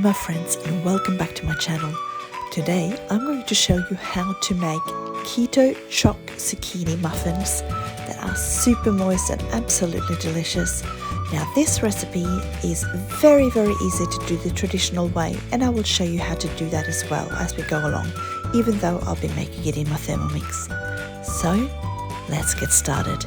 my friends, and welcome back to my channel. Today I'm going to show you how to make Keto Choc Zucchini Muffins that are super moist and absolutely delicious. Now this recipe is very easy to do the traditional way, and I will show you how to do that as well as we go along, even though I'll be making it in my Thermomix. So let's get started.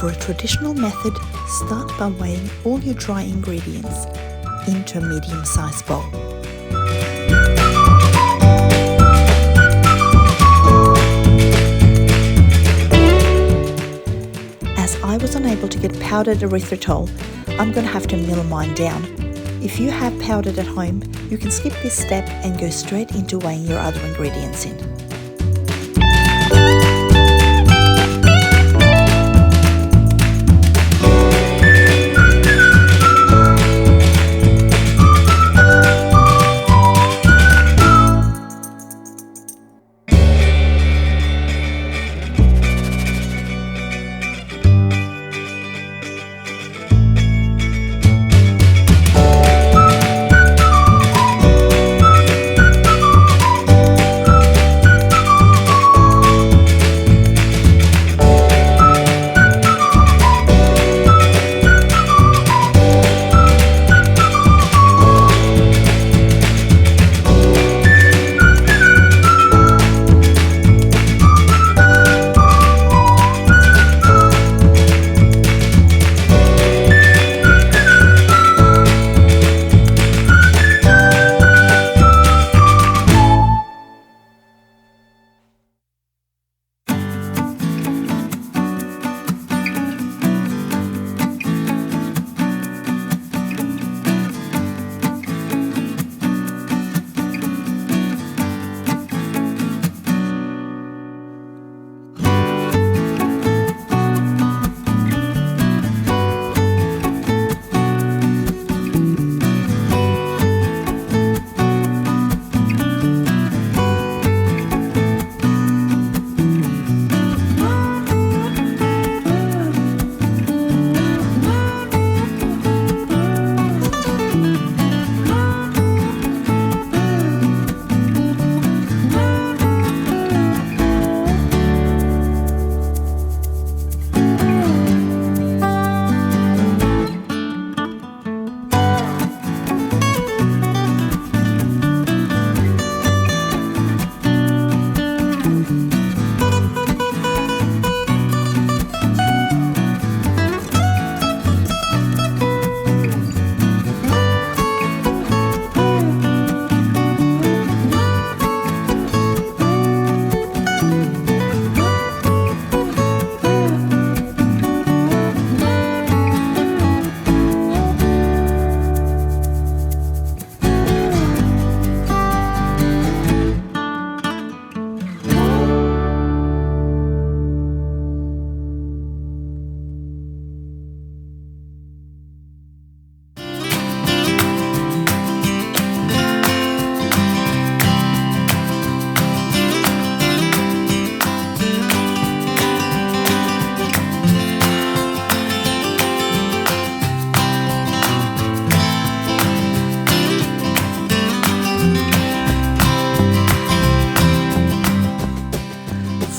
For a traditional method, start by weighing all your dry ingredients into a medium-sized bowl. As I was unable to get powdered erythritol, I'm going to have to mill mine down. If you have powdered at home, you can skip this step and go straight into weighing your other ingredients in.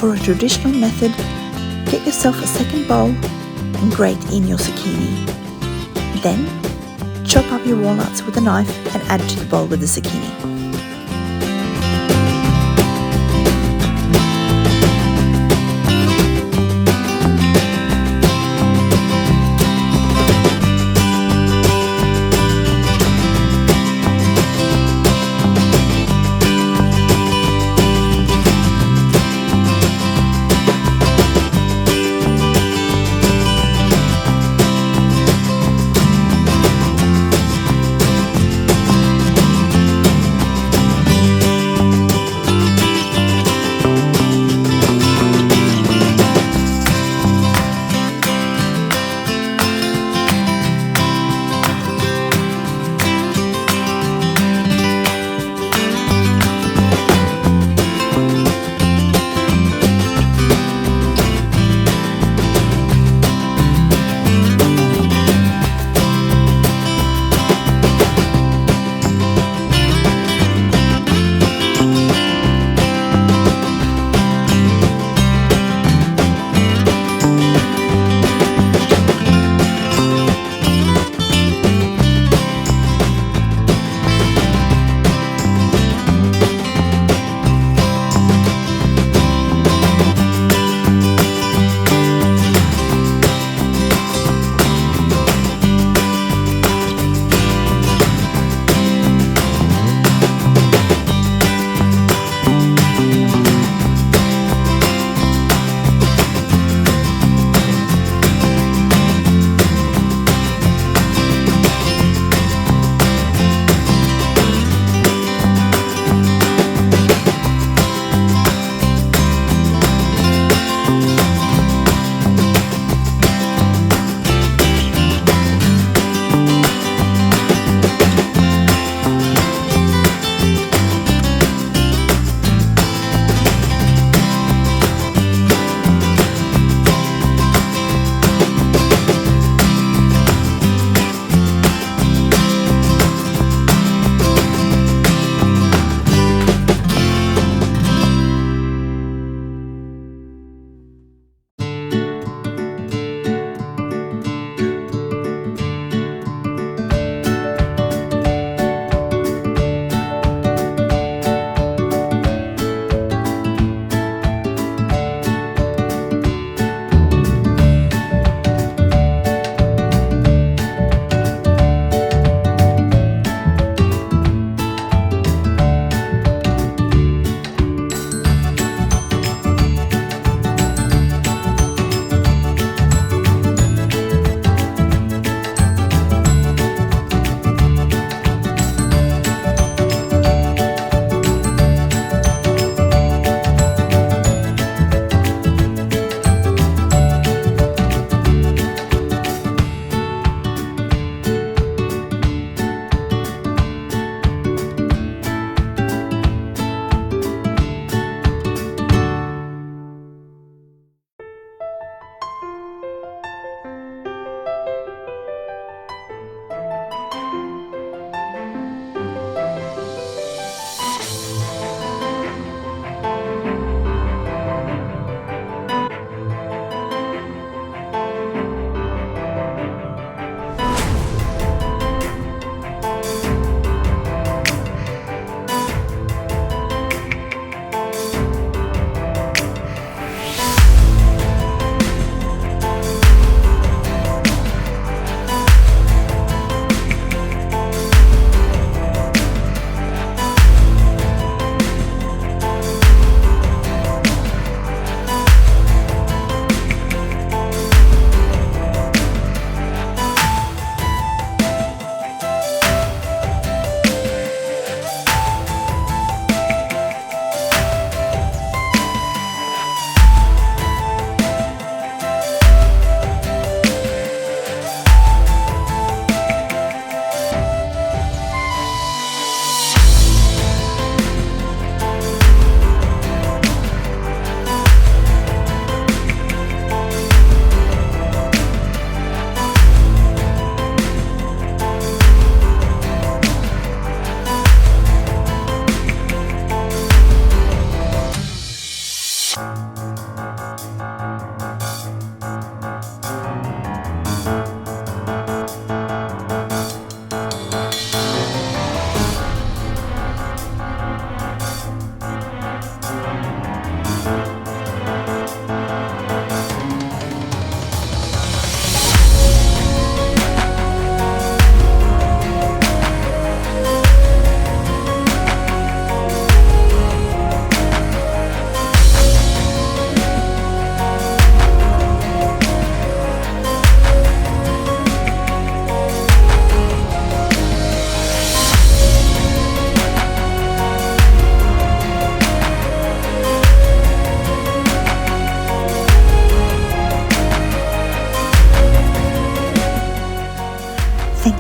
For a traditional method, get yourself a second bowl and grate in your zucchini. Then, chop up your walnuts with a knife and add to the bowl with the zucchini.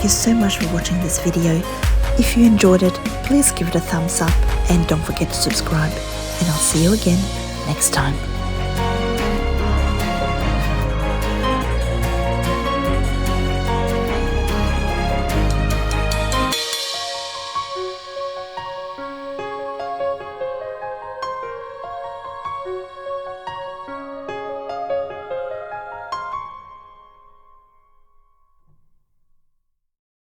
thank you so much for watching this video. If you enjoyed it, please give it a thumbs up and don't forget to subscribe. And I'll see you again next time.